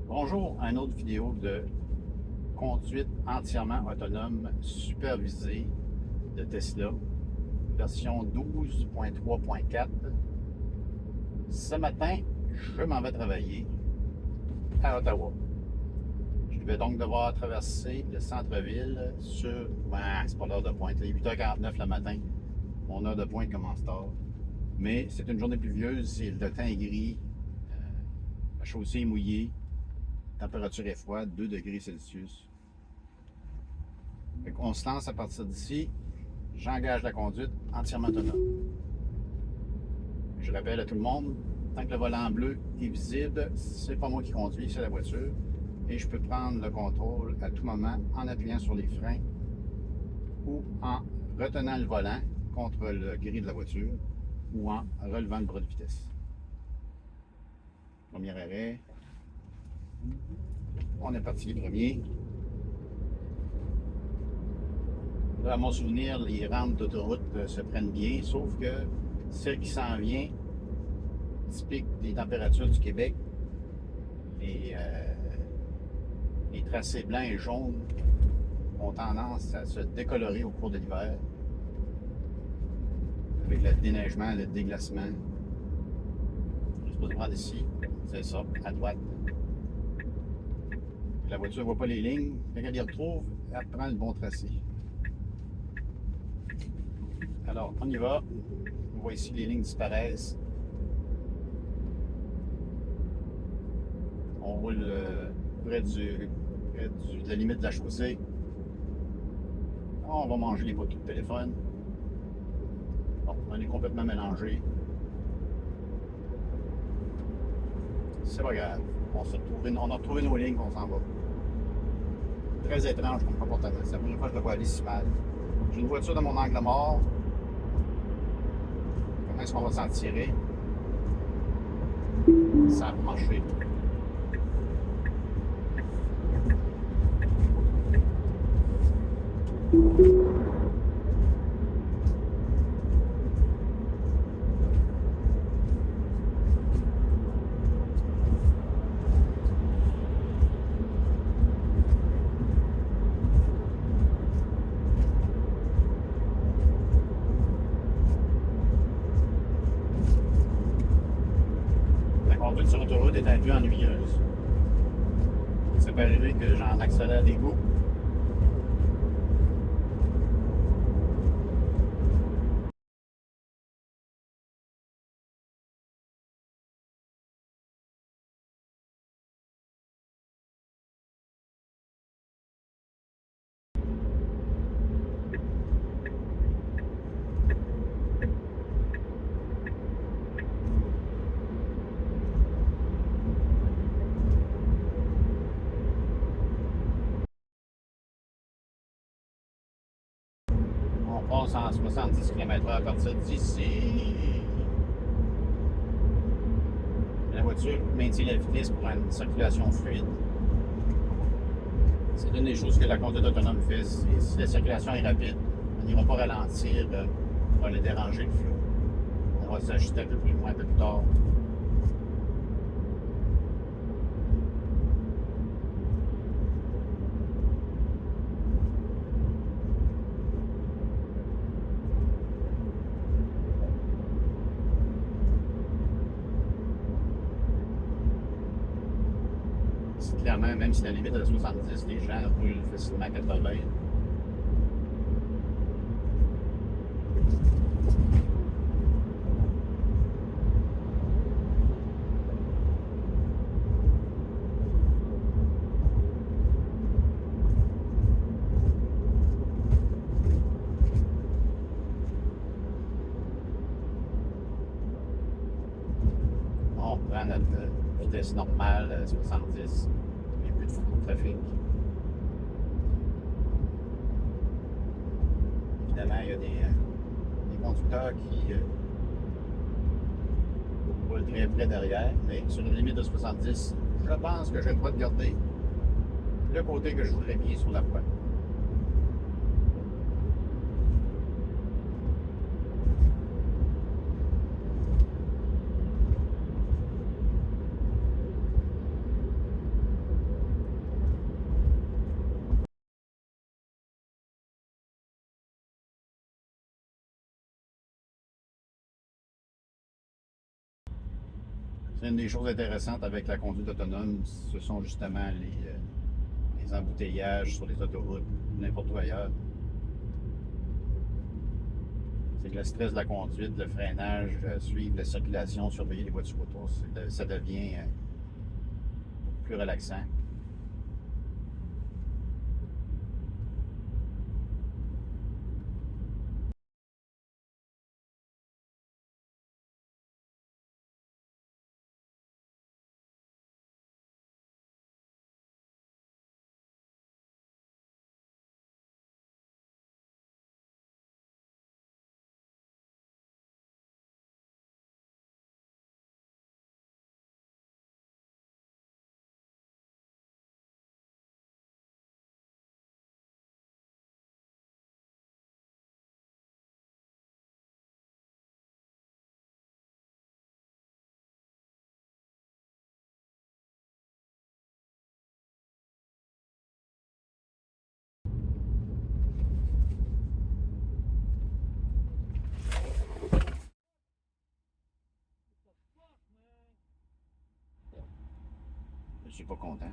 Bonjour à une autre vidéo de conduite entièrement autonome supervisée de Tesla, version 12.3.4. Ce matin, je m'en vais travailler à Ottawa. Je vais donc devoir traverser le centre-ville sur, c'est pas l'heure de pointe, 8h49 le matin. Mon heure de pointe commence tard. Mais c'est une journée pluvieuse, le temps est gris, la chaussée est mouillée, la température est froide, 2 degrés Celsius. On se lance à partir d'ici. J'engage la conduite entièrement autonome. Je rappelle à tout le monde, tant que le volant bleu est visible, c'est pas moi qui conduis, c'est la voiture. Et je peux prendre le contrôle à tout moment en appuyant sur les freins ou en retenant le volant contre le gris de la voiture ou en relevant le bras de vitesse. Premier arrêt. On est parti, premier. Là, à mon souvenir, les rampes d'autoroute se prennent bien, sauf que celle qui s'en vient, typique des températures du Québec, les tracés blancs et jaunes ont tendance à se décolorer au cours de l'hiver avec le déneigement, le déglacement. Je ne sais pas prendre ici, c'est ça, à droite. La voiture ne voit pas les lignes, quand elle les retrouve, elle prend le bon tracé. Alors, on y va. On voit ici les lignes disparaissent. On roule près de la limite de la chaussée. On va manger les poteaux de téléphone. Bon, on est complètement mélangé. C'est pas grave. On a retrouvé nos lignes, on s'en va. Très étrange comme comportement. C'est la première fois que je le vois aller si mal. J'ai une voiture dans mon angle mort. Comment est-ce qu'on va s'en tirer? Ça a marché. La conduite sur l'autoroute est un peu ennuyeuse. Ça peut arriver que j'en accélère des coups. On passe en 70 km/h à partir d'ici. La voiture maintient la vitesse pour une circulation fluide. C'est une des choses que la conduite autonome fait. Si la circulation est rapide, on n'ira pas ralentir, on va aller déranger le flot. On va s'ajuster un peu plus loin, un peu plus tard. Clairement, même si la limite est à 70, les gens roulent facilement à 80. On prend notre vitesse normale, 70. Il n'y a plus de trafic. Évidemment, il y a des conducteurs qui roulent très près derrière, mais sur une limite de 70, je pense que j'ai le droit de garder le côté que je voudrais bien sur la voie. C'est une des choses intéressantes avec la conduite autonome, ce sont justement les embouteillages sur les autoroutes, n'importe où ailleurs. C'est que le stress de la conduite, le freinage, suivre la circulation, surveiller les voitures autour, ça devient plus relaxant. Je suis pas content.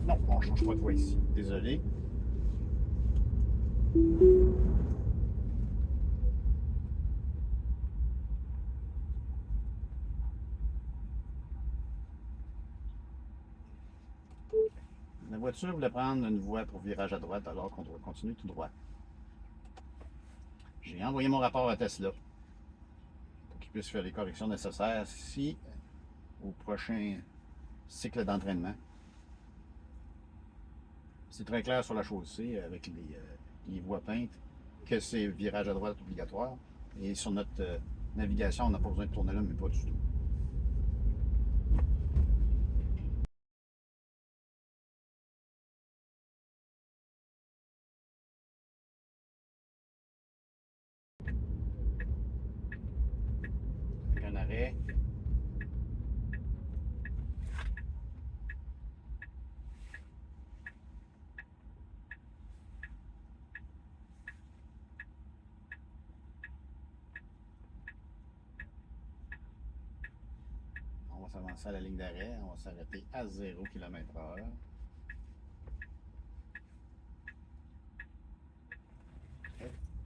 Non, on ne change pas de voie ici. Désolé. La voiture voulait prendre une voie pour virage à droite alors qu'on doit continuer tout droit. J'ai envoyé mon rapport à Tesla pour qu'ils puissent faire les corrections nécessaires si, au prochain cycle d'entraînement. C'est très clair sur la chaussée avec les voies peintes que c'est virage à droite obligatoire. Et sur notre navigation, on n'a pas besoin de tourner là, mais pas du tout. Un arrêt. On va s'avancer à la ligne d'arrêt. On va s'arrêter à 0 km/h.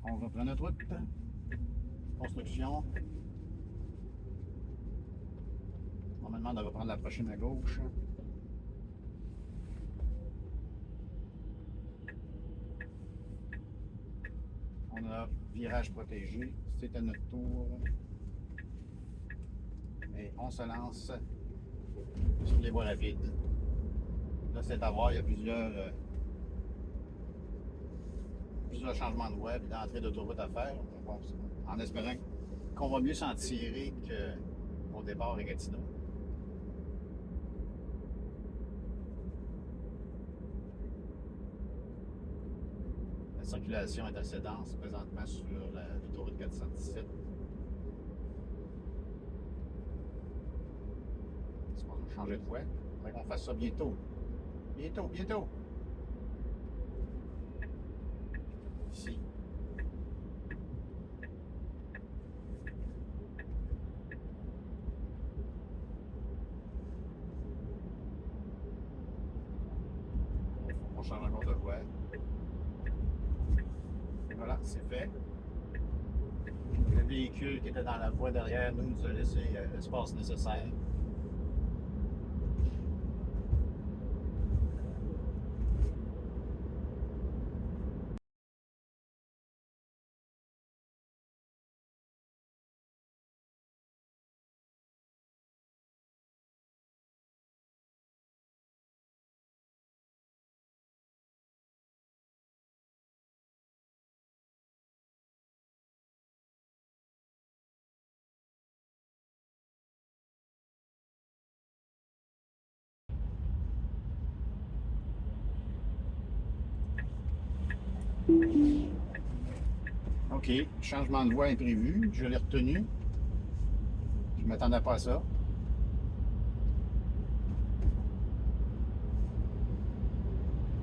On reprend notre route. Construction. Normalement, on devrait prendre la prochaine à gauche. On a virage protégé. C'est à notre tour. Et on se lance sur les voies rapides. Là, c'est à voir. Il y a plusieurs changements de voie et d'entrée d'autoroute à faire. En espérant qu'on va mieux s'en tirer qu'au départ à Gatineau. La circulation est assez dense présentement sur l'autoroute 417. Est-ce qu'on va changer de voie? Il faudrait qu'on fasse ça bientôt. Bientôt. Ici. On change encore de voie. Et voilà, c'est fait. Le véhicule qui était dans la voie derrière nous a laissé l'espace nécessaire. OK, changement de voie imprévu, je l'ai retenu. m'attendais pas à ça.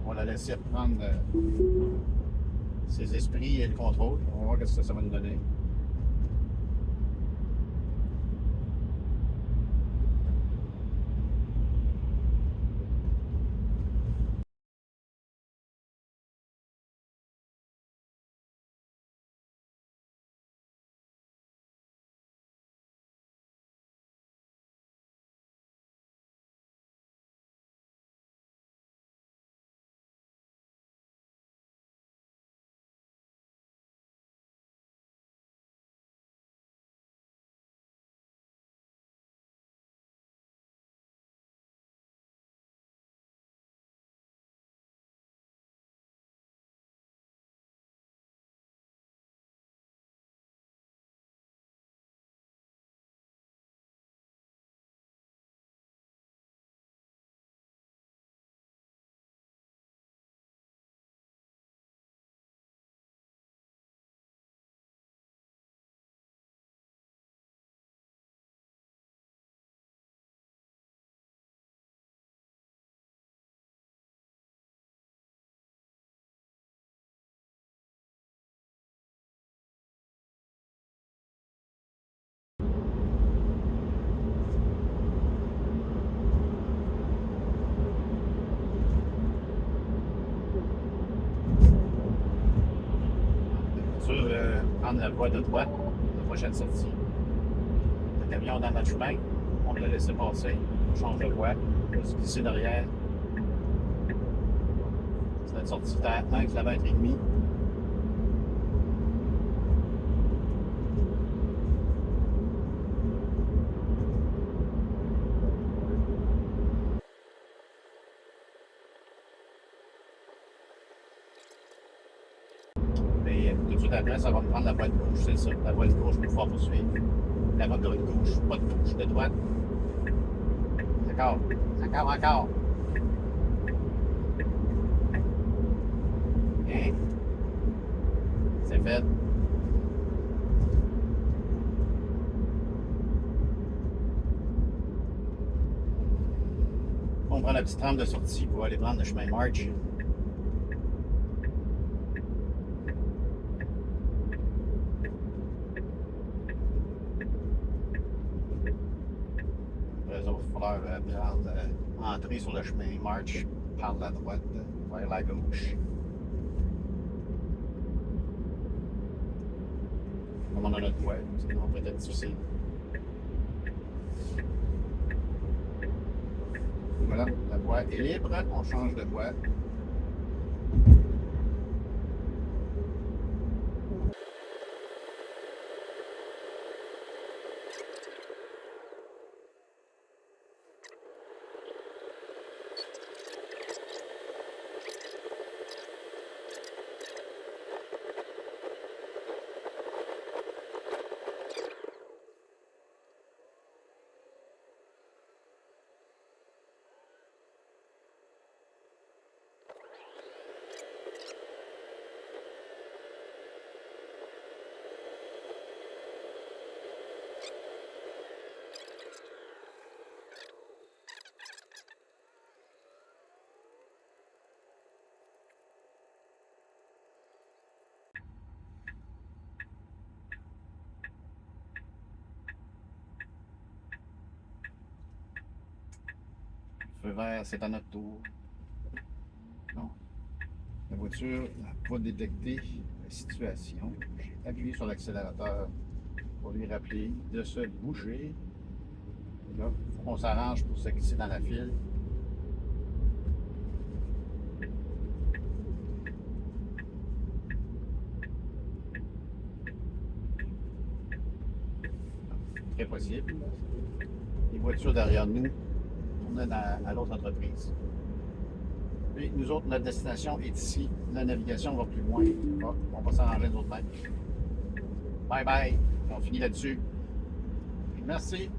On va la laisser reprendre ses esprits et le contrôle. On va voir ce que ça va nous donner. Prendre la voie de droite, la prochaine sortie. Le camion dans notre chemin, on l'a laissé passer, on change de voie, on va se glisser derrière. C'est notre sortie à 1 km et demi. Tout de suite après, ça va me prendre la voie de gauche, c'est ça. La voie de gauche pour pouvoir poursuivre. La voie de gauche, pas de gauche, de droite. Encore, encore. Hein? C'est fait. On prend la petite rampe de sortie pour aller prendre le chemin March. Entrer sur le chemin March par la droite vers la gauche. Comme on a notre voie, ça va être difficile. Voilà, la voie est libre, on change de voie. Feu vert, c'est à notre tour. Non. La voiture n'a pas détecté la situation. J'ai appuyé sur l'accélérateur pour lui rappeler de se bouger. Là, il faut qu'on s'arrange pour se glisser dans la file. Très possible. Les voitures derrière nous tournaient à l'autre entreprise. Et nous autres, notre destination est ici. La navigation va plus loin. Ah, on va s'arranger nous autres mêmes. Bye bye. On finit là-dessus. Merci.